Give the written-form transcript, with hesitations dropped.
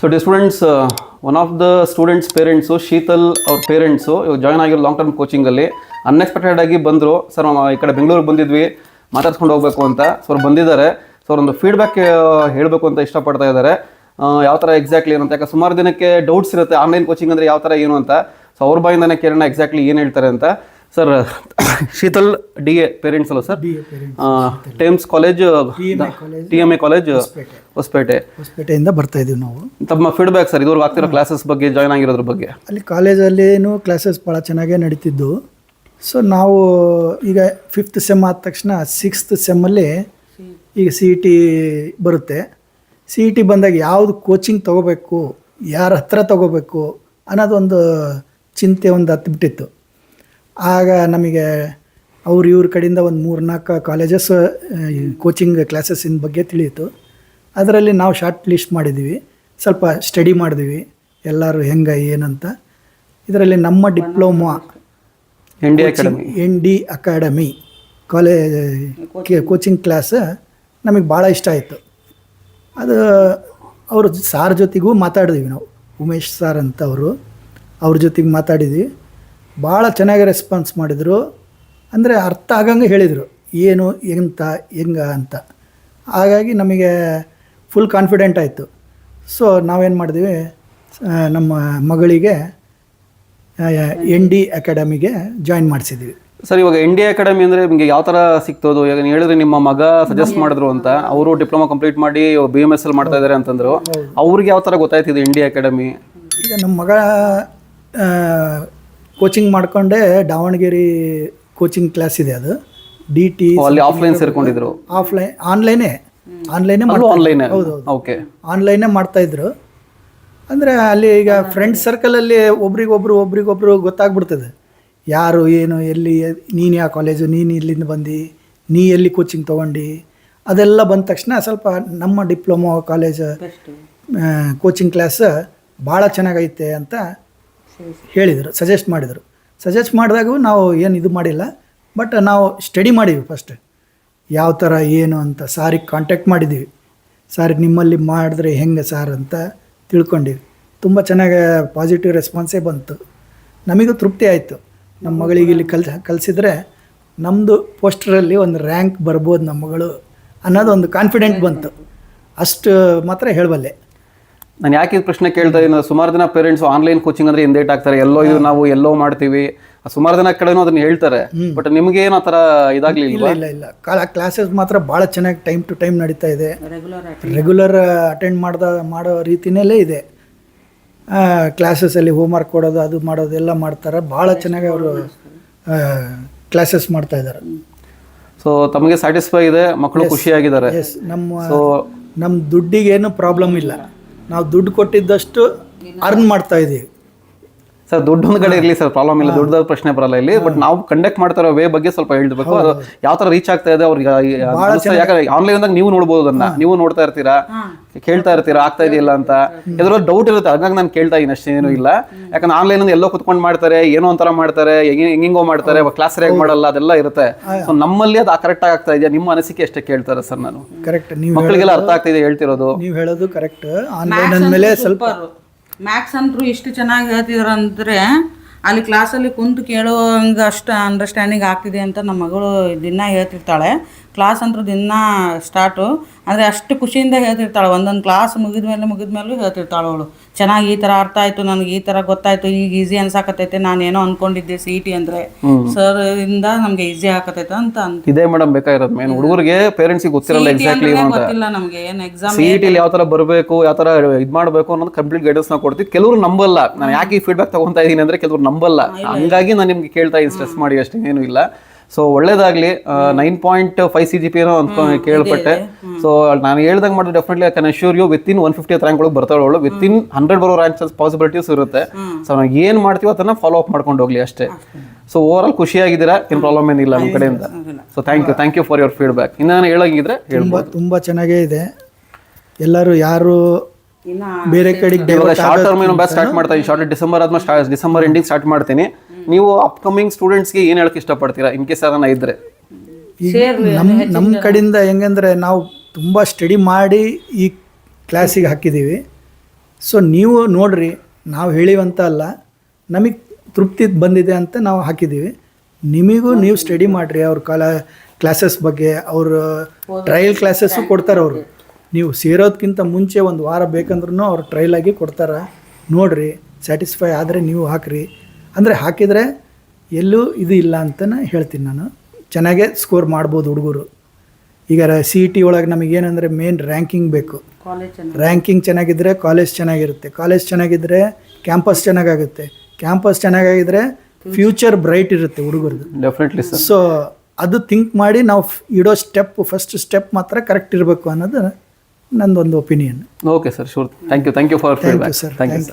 So D students, one of the students parents Sheetal ಅವ್ರ parents ಇವಾಗ join ಆಗಿರೋ long term ಕೋಚಿಂಗಲ್ಲಿ unexpected ಆಗಿ ಬಂದರು. ಸರ್ ಈ ಕಡೆ ಬೆಂಗಳೂರಿಗೆ ಬಂದಿದ್ವಿ, ಮಾತಾಡ್ಸ್ಕೊಂಡು ಹೋಗಬೇಕು ಅಂತ. ಸೊ ಅವ್ರು ಬಂದಿದ್ದಾರೆ. ಸೊ ಅವ್ರೊಂದು ಫೀಡ್ಬ್ಯಾಕ್ ಹೇಳಬೇಕು ಅಂತ ಇಷ್ಟಪಡ್ತಾ ಇದ್ದಾರೆ. ಯಾವ ಥರ ಎಕ್ಸಾಕ್ಟ್ಲಿ ಏನಂತ, ಯಾಕೆ ಸುಮಾರು ದಿನಕ್ಕೆ ಡೌಟ್ಸ್ ಇರುತ್ತೆ ಆನ್ಲೈನ್ ಕೋಚಿಂಗ್ ಅಂದರೆ ಯಾವ ಥರ ಏನು ಅಂತ. ಸೊ ಅವ್ರ ಬಾಯಿಂದನೇ ಕೇಳೋಣ ಎಕ್ಸಾಕ್ಟ್ಲಿ ಏನು ಹೇಳ್ತಾರೆ ಅಂತ. Sir, Sheetal D A parents ಅಲ್ಲ ಸರ್? ಟೇಮ್ಸ್ ಕಾಲೇಜ್, TMA ಕಾಲೇಜ್ ಹೊಸಪೇಟೆಯಿಂದ ಬರ್ತಾ ಇದೀವಿ ನಾವು. ತಮ್ಮ ಫೀಡ್ಬ್ಯಾಕ್ ಸರ್ ಇದುವರೆಗೂ ಆಗ್ತಿರೋ ಕ್ಲಾಸಸ್ ಬಗ್ಗೆ, ಜಾಯ್ನ್ ಆಗಿರೋದ್ರ ಬಗ್ಗೆ. ಅಲ್ಲಿ ಕಾಲೇಜಲ್ಲೇನು ಕ್ಲಾಸಸ್ ಭಾಳ ಚೆನ್ನಾಗೇ ನಡೀತಿದ್ದು. ಸೊ ನಾವು ಈಗ 5th ಸೆಮ್ ಆದ ತಕ್ಷಣ 6th ಸೆಮ್ಮಲ್ಲಿ ಈಗ CET ಬರುತ್ತೆ. CET ಬಂದಾಗ ಯಾವುದು ಕೋಚಿಂಗ್ ತೊಗೋಬೇಕು, ಯಾರ ಹತ್ರ ತೊಗೋಬೇಕು ಅನ್ನೋದೊಂದು ಚಿಂತೆ ಒಂದು ಹತ್ಬಿಟ್ಟಿತ್ತು. ಆಗ ನಮಗೆ ಇವ್ರ ಕಡೆಯಿಂದ ಒಂದು 3-4 ಕಾಲೇಜಸ್ ಕೋಚಿಂಗ್ ಕ್ಲಾಸಸ್ಸಿನ ಬಗ್ಗೆ ತಿಳಿಯಿತು. ಅದರಲ್ಲಿ ನಾವು ಶಾರ್ಟ್ ಲಿಸ್ಟ್ ಮಾಡಿದ್ವಿ, ಸ್ವಲ್ಪ ಸ್ಟಡಿ ಮಾಡಿದ್ವಿ ಎಲ್ಲರೂ ಹೆಂಗೆ ಏನಂತ. ಇದರಲ್ಲಿ ನಮ್ಮ diploma ND academy coaching class ನಮಗೆ ಭಾಳ ಇಷ್ಟ ಆಯಿತು. ಅದು ಅವರು ಸಾರ್ ಜೊತೆಗೂ ಮಾತಾಡಿದ್ವಿ ನಾವು, ಉಮೇಶ್ ಸಾರ್ ಅಂತ ಅವ್ರ ಜೊತೆಗೆ ಮಾತಾಡಿದ್ವಿ. ಭಾಳ ಚೆನ್ನಾಗಿ ರೆಸ್ಪಾನ್ಸ್ ಮಾಡಿದರು. ಅಂದರೆ ಅರ್ಥ ಆಗಂಗೆ ಹೇಳಿದರು ಏನು ಎಂತ ಹೆಂಗೆ ಅಂತ. ಹಾಗಾಗಿ ನಮಗೆ ಫುಲ್ ಕಾನ್ಫಿಡೆಂಟ್ ಆಯಿತು. ಸೊ ನಾವೇನು ಮಾಡಿದ್ವಿ, ನಮ್ಮ ಮಗಳಿಗೆ ND ಅಕಾಡೆಮಿಗೆ ಜಾಯಿನ್ ಮಾಡಿಸಿದ್ವಿ. ಸರ್, ಇವಾಗ ND ಅಕಾಡೆಮಿ ಅಂದರೆ ನಿಮಗೆ ಯಾವ ಥರ ಸಿಗ್ತೋದು? ಈಗ ನೀವು ಹೇಳಿದ್ರೆ ನಿಮ್ಮ ಮಗ ಸಜೆಸ್ಟ್ ಮಾಡಿದ್ರು ಅಂತ, ಅವರು ಡಿಪ್ಲೊಮಾ ಕಂಪ್ಲೀಟ್ ಮಾಡಿ BMSL ಮಾಡ್ತಾ ಇದ್ದಾರೆ ಅಂತಂದರು. ಅವ್ರಿಗೆ ಯಾವ ಥರ ಗೊತ್ತಾಯ್ತಿದೆ ND ಅಕಾಡೆಮಿ? ಈಗ ನಮ್ಮ ಮಗ ಕೋಚಿಂಗ್ ಮಾಡಿಕೊಂಡೆ ದಾವಣಗೆರೆ ಕೋಚಿಂಗ್ ಕ್ಲಾಸ್ ಇದೆ, ಅದು DT. ಅಲ್ಲಿ ಆಫ್ಲೈನ್ ಸೇರ್ಕೊಂಡಿದ್ರು? ಆನ್ಲೈನೇ ಹೌದು, ಓಕೆ, ಆನ್ಲೈನೇ ಮಾಡ್ತಾಯಿದ್ರು. ಅಂದರೆ ಅಲ್ಲಿ ಈಗ ಫ್ರೆಂಡ್ ಸರ್ಕಲಲ್ಲಿ ಒಬ್ರಿಗೊಬ್ರು ಗೊತ್ತಾಗ್ಬಿಡ್ತದೆ ಯಾರು ಏನು, ಎಲ್ಲಿ, ನೀನು ಯಾವ ಕಾಲೇಜು, ನೀನು ಇಲ್ಲಿಂದ ಬಂದು, ನೀ ಎಲ್ಲಿ ಕೋಚಿಂಗ್ ತೊಗೊಂಡು, ಅದೆಲ್ಲ ಬಂದ ತಕ್ಷಣ ಸ್ವಲ್ಪ ನಮ್ಮ ಡಿಪ್ಲೊಮಾ ಕಾಲೇಜ್ ಕೋಚಿಂಗ್ ಕ್ಲಾಸ್ ಭಾಳ ಚೆನ್ನಾಗೈತೆ ಅಂತ ಹೇಳಿದರು, ಸಜೆಸ್ಟ್ ಮಾಡಿದಾಗೂ ನಾವು ಏನು ಇದು ಮಾಡಿಲ್ಲ. ಬಟ್ ನಾವು ಸ್ಟಡಿ ಮಾಡೀವಿ ಫಸ್ಟ್ ಯಾವ ಥರ ಏನು ಅಂತ. ಸಾರಿಗೆ ಕಾಂಟ್ಯಾಕ್ಟ್ ಮಾಡಿದ್ದೀವಿ, ಸಾರಿಗೆ ನಿಮ್ಮಲ್ಲಿ ಮಾಡಿದ್ರೆ ಹೆಂಗೆ ಸಾರ್ ಅಂತ ತಿಳ್ಕೊಂಡಿವಿ. ತುಂಬ ಚೆನ್ನಾಗಿ ಪಾಸಿಟಿವ್ ರೆಸ್ಪಾನ್ಸೇ ಬಂತು. ನಮಗೂ ತೃಪ್ತಿ ಆಯಿತು. ನಮ್ಮ ಮಗಳಿಗೆ ಇಲ್ಲಿ ಕಲಿಸಿದ್ರೆ ನಮ್ಮದು ಪೋಸ್ಟರಲ್ಲಿ ಒಂದು ರ್ಯಾಂಕ್ ಬರ್ಬೋದು ನಮ್ಮ ಮಗಳು ಅನ್ನೋದು ಒಂದು ಕಾನ್ಫಿಡೆಂಟ್ ಬಂತು. ಅಷ್ಟು ಮಾತ್ರ ಹೇಳಬಲ್ಲೆ. ನಾನು ಯಾಕೆ ಇದು ಪ್ರಶ್ನೆ ಕೇಳ್ತಾ ಇದ್ದೀನಿ, ಸುಮಾರು ಜನ ಪೇರೆಂಟ್ಸ್ ಆನ್ಲೈನ್ ಕೋಚಿಂಗ್ ಅಂದರೆ ಹಿಂದೇಟ್ ಆಗ್ತಾರೆ, ನಾವು ಎಲ್ಲೋ ಮಾಡ್ತೀವಿ, ಸುಮಾರು ಜನ ಕಡೆನೂ ಅದನ್ನ ಹೇಳ್ತಾರೆ. ಬಟ್ ನಿಮ್ಗೆ ಏನು ಆ ಥರ ಇದಾಗಲಿಲ್ಲ? ಇಲ್ಲ, ಕ್ಲಾಸಸ್ ಮಾತ್ರ ಭಾಳ ಚೆನ್ನಾಗಿ ಟೈಮ್ ಟು ಟೈಮ್ ನಡೀತಾ ಇದೆ. ರೆಗ್ಯುಲರ್ ಅಟೆಂಡ್ ಮಾಡೋ ರೀತಿಯಲ್ಲೇ ಇದೆ. ಕ್ಲಾಸಸ್ಸಲ್ಲಿ ಹೋಮ್ವರ್ಕ್ ಕೊಡೋದು, ಅದು ಮಾಡೋದು ಎಲ್ಲ ಮಾಡ್ತಾರೆ. ಭಾಳ ಚೆನ್ನಾಗಿ ಅವರು ಕ್ಲಾಸಸ್ ಮಾಡ್ತಾ ಇದ್ದಾರೆ. ಸೊ ತಮಗೆ ಸ್ಯಾಟಿಸ್ಫೈ ಇದೆ, ಮಕ್ಕಳು ಖುಷಿಯಾಗಿದ್ದಾರೆ? ಎಸ್, ನಮ್ಮ ದುಡ್ಡಿಗೇನು ಪ್ರಾಬ್ಲಮ್ ಇಲ್ಲ. ನಾವು ದುಡ್ಡು ಕೊಟ್ಟಿದ್ದಷ್ಟು ಅರ್ನ್ ಮಾಡ್ತಾ ಇದ್ದೀವಿ. ಸರ್, ದುಡ್ಡು ಒಂದು ಕಡೆ ಇರಲಿ ಸರ್, ಪ್ರಾಬ್ಲಮ್ ಇಲ್ಲ, ದುಡ್ಡು ಪ್ರಶ್ನೆ ಬರಲ್ಲ ಇಲ್ಲಿ. ಬಟ್ ನಾವು ಕಂಡಕ್ಟ್ ಮಾಡ್ತಾರೋ ವೇ ಬಗ್ಗೆ ಸ್ವಲ್ಪ ಹೇಳ್ಬೇಕು. ಅದು ಯಾವ ಥರ ರೀಚ್ ಆಗ್ತಾ ಇದೆ ಅವ್ರಿಗೆ. ಯಾಕಂದ್ರೆ ಆನ್ಲೈನ್ದಾಗ ನೀವು ನೋಡ್ಬೋದು, ಅದನ್ನ ನೀವು ನೋಡ್ತಾ ಇರ್ತೀರಾ, ಕೇಳ್ತಾ ಇರ್ತೀರಾ ಆಗ್ತಾ ಇದೆಯಲ್ಲ ಅಂತ. ಎದುರು ಡೌಟ್ ಇರುತ್ತೆ, ಹಾಗಾಗಿ ನಾನು ಕೇಳ್ತಾ ಇದ್ದೀನಿ ಅಷ್ಟೇ, ಏನೂ ಇಲ್ಲ. ಯಾಕಂದ್ರೆ ಆನ್ಲೈನ್ ಎಲ್ಲೋ ಕುತ್ಕೊಂಡು ಮಾಡ್ತಾರೆ, ಏನೋ ಒಂಥರ ಮಾಡ್ತಾರೆ, ಹೆಂಗೋ ಮಾಡ್ತಾರೆ, ಕ್ಲಾಸ್ ಸರಿಯಾಗಿ ಮಾಡಲ್ಲ, ಅದೆಲ್ಲ ಇರುತ್ತೆ. ಸೊ ನಮ್ಮಲ್ಲಿ ಅದು ಕರೆಕ್ಟ್ ಆಗ್ತಾ ಇದೆಯಾ? ನಿಮ್ಮ ಅನಿಸಿಕೆ ಅಷ್ಟೇ ಕೇಳ್ತಾರೆ ಸರ್. ನಾನು ಕರೆಕ್ಟ್, ಮಕ್ಕಳಿಗೆಲ್ಲ ಅರ್ಥ ಆಗ್ತಿದೆ ಹೇಳ್ತಿರೋದು. ನೀವು ಹೇಳೋದು ಕರೆಕ್ಟ್. ಆನ್ಲೈನ್ ಅಂದಮೇಲೆ ಸ್ವಲ್ಪ ಮ್ಯಾಥ್ಸ್ ಅಂತೂ ಇಷ್ಟು ಚೆನ್ನಾಗಿ ಹೇಳ್ತಿದ್ರು ಅಂದರೆ ಅಲ್ಲಿ ಕ್ಲಾಸಲ್ಲಿ ಕುಂತು ಕೇಳುವಂಗೆ ಅಷ್ಟು ಅಂಡರ್ಸ್ಟ್ಯಾಂಡಿಂಗ್ ಆಗ್ತಿದೆ ಅಂತ ನಮ್ಮ ಮಗಳು ದಿನ ಹೇಳ್ತಿರ್ತಾಳೆ. ಕ್ಲಾಸ್ ಅಂತೂ ದಿನ ಸ್ಟಾರ್ಟು, ಅಂದರೆ ಅಷ್ಟು ಖುಷಿಯಿಂದ ಹೇಳ್ತಿರ್ತಾಳೆ. ಒಂದೊಂದು ಕ್ಲಾಸ್ ಮುಗಿದ್ಮೇಲೂ ಹೇಳ್ತಿರ್ತಾಳೆ ಅವಳು, ಚೆನ್ನಾಗಿ ಈ ಥರ ಅರ್ಥ ಆಯಿತು, ನನಗೆ ಈ ಥರ ಗೊತ್ತಾಯಿತು, ಈಗ ಈಸಿ ಅನ್ಸಾಕತ್ತೈತೆ, ನಾನೇನೋ ಅಂದ್ಕೊಂಡಿದ್ದೆ CET ಅಂದರೆ ಸರ್ ಇಂದ ನಮಗೆ ಈಸಿ ಆಗತ್ತೈತೆ ಅಂತ ಇದೇ ಮೇಡಮ್ ಬೇಕಾಗಿರೋದು. ಮೇನ್ ಹುಡುಗರಿಗೆ ಪೇರೆಂಟ್ಸಿಗೆ ಗೊತ್ತಿರಲ್ಲ ಎಕ್ಸಾಕ್ಟ್ಲಿ ಗೊತ್ತಿಲ್ಲ ನಮಗೆ ಏನು ಎಕ್ಸಾಮ್ CET ಯಾವ ಥರ ಬರಬೇಕು, ಯಾವ ಥರ ಇದು ಮಾಡಬೇಕು ಅನ್ನೋದು ಕಂಪ್ಲೀಟ್ ಗೈಡೆನ್ಸ್ ನಾವು ಕೊಡ್ತೀವಿ. ಕೆಲವರು ನಂಬಲ್ಲ. ನಾನು ಯಾಕೆ ಈ ಫೀಡ್ಬ್ಯಾಕ್ ತಗೊತಾ ಇದ್ದೀನಿ ಅಂದರೆ ಕೆಲವರು ನಂಬಲ್ಲ. ಹಂಗಾಗಿ ನಾನು ನಿಮ್ಗೆ ಕೇಳ್ತಾ ಇದ್ದೀನಿ, ಸ್ಟ್ರೆಸ್ ಮಾಡಿ ಅಷ್ಟೇ, ಏನೂ ಇಲ್ಲ. ಸೊ ಒಳ್ಳೇದಾಗಲಿ. 9.5 CGPA ಕೇಳ್ಪಟ್ಟೆ. ಸೊ ನಾನು ಹೇಳ್ದಂಗೆ ಮಾಡಿದ್ರೆ definitely I can assure you within 150th rank ಒಳಗೆ ಬರ್ತಾಳೆ ಅವಳು. ವಿತಿನ್ 100 ಬರೋ ರ್ಯಾಂಕ್ ಪಾಸಿಬಿಲಿಟೀಸ್ ಇರುತ್ತೆ. ಸೊ ನಾವು ಏನು ಮಾಡ್ತೀವೋ ಅದನ್ನು ಫಾಲೋ ಅಪ್ ಮಾಡ್ಕೊಂಡು ಹೋಗ್ಲಿ ಅಷ್ಟೇ. ಸೊ ಓವರ್ ಆಲ್ ಖುಷಿಯಾಗಿದ್ದೀರಾ, ಏನು ಪ್ರಾಬ್ಲಮ್ ಏನಿಲ್ಲ ನಮ್ಮ ಕಡೆಯಿಂದ. So thank you for your feedback. ಇನ್ನೇನು ಹೇಳಂಗಿದ್ರೆ ಹೇಳ್ಬೋದು. ತುಂಬ ಚೆನ್ನಾಗೇ ಇದೆ. ಎಲ್ಲರೂ ಯಾರು ಬೇರೆ ಕಡೆಗೆ ಶಾರ್ಟ್ ಟರ್ಮ್ ಏನೋ ಬ್ಯಾಚ್ ಸ್ಟಾರ್ಟ್ ಮಾಡ್ತಾ ಇದ್ದೀನಿ. ಶಾರ್ಟ್ ಡಿಸೆಂಬರ್ ಆದ್ಮೇಲೆ ಡಿಸೆಂಬರ್ ಎಂಡಿಂಗ್ ಸ್ಟಾರ್ಟ್ ಮಾಡ್ತೀನಿ. ನೀವು ಅಪ್ಕಮಿಂಗ್ ಸ್ಟೂಡೆಂಟ್ಸ್ಗೆ ಏನು ಹೇಳಕ್ಕೆ ಇಷ್ಟಪಡ್ತೀರಾ ಇನ್ ಕೇಸ್ ಅದನ್ನ ಇದ್ರೆ? ನಮ್ಮ ಕಡೆಯಿಂದ ಹೆಂಗಂದ್ರೆ ನಾವು ತುಂಬ ಸ್ಟಡಿ ಮಾಡಿ ಈ ಕ್ಲಾಸಿಗೆ ಹಾಕಿದ್ದೀವಿ. ಸೊ ನೀವು ನೋಡ್ರಿ, ನಾವು ಹೇಳಿವಂತ ಅಲ್ಲ, ನಮಗೆ ತೃಪ್ತಿ ಬಂದಿದೆ ಅಂತ ನಾವು ಹಾಕಿದ್ದೀವಿ. ನಿಮಗೂ ನೀವು ಸ್ಟಡಿ ಮಾಡಿರಿ ಅವ್ರ ಕ್ಲಾಸಸ್ ಬಗ್ಗೆ. ಅವರು ಟ್ರಯಲ್ ಕ್ಲಾಸಸ್ಸು ಕೊಡ್ತಾರೆ. ಅವರು ನೀವು ಸೇರೋದಕ್ಕಿಂತ ಮುಂಚೆ ಒಂದು ವಾರ ಬೇಕಂದ್ರೂ ಅವ್ರು ಟ್ರಯಲ್ ಆಗಿ ಕೊಡ್ತಾರೆ. ನೋಡಿರಿ, ಸ್ಯಾಟಿಸ್ಫೈ ಆದರೆ ನೀವು ಹಾಕಿರಿ. ಅಂದರೆ ಹಾಕಿದರೆ ಎಲ್ಲೂ ಇದು ಇಲ್ಲ ಅಂತಲೇ ಹೇಳ್ತೀನಿ ನಾನು. ಚೆನ್ನಾಗೇ ಸ್ಕೋರ್ ಮಾಡ್ಬೋದು ಹುಡುಗರು. ಈಗ CET ಒಳಗೆ ನಮಗೇನೆಂದರೆ ಮೇನ್ ರ್ಯಾಂಕಿಂಗ್ ಬೇಕು. ರ್ಯಾಂಕಿಂಗ್ ಚೆನ್ನಾಗಿದ್ದರೆ ಕಾಲೇಜ್ ಚೆನ್ನಾಗಿರುತ್ತೆ, ಕಾಲೇಜ್ ಚೆನ್ನಾಗಿದ್ದರೆ ಕ್ಯಾಂಪಸ್ ಚೆನ್ನಾಗಾಗುತ್ತೆ, ಕ್ಯಾಂಪಸ್ ಚೆನ್ನಾಗಿದ್ದರೆ ಫ್ಯೂಚರ್ ಬ್ರೈಟ್ ಇರುತ್ತೆ ಹುಡುಗರದು. Definitely sir. ಸೊ ಅದು ಥಿಂಕ್ ಮಾಡಿ ನಾವು ಇಡೋ ಫಸ್ಟ್ ಸ್ಟೆಪ್ ಮಾತ್ರ ಕರೆಕ್ಟ್ ಇರಬೇಕು ಅನ್ನೋದು ನಂದೊಂದು opinion. Okay sir, sure. Thank you for feedback. Sir, thank you.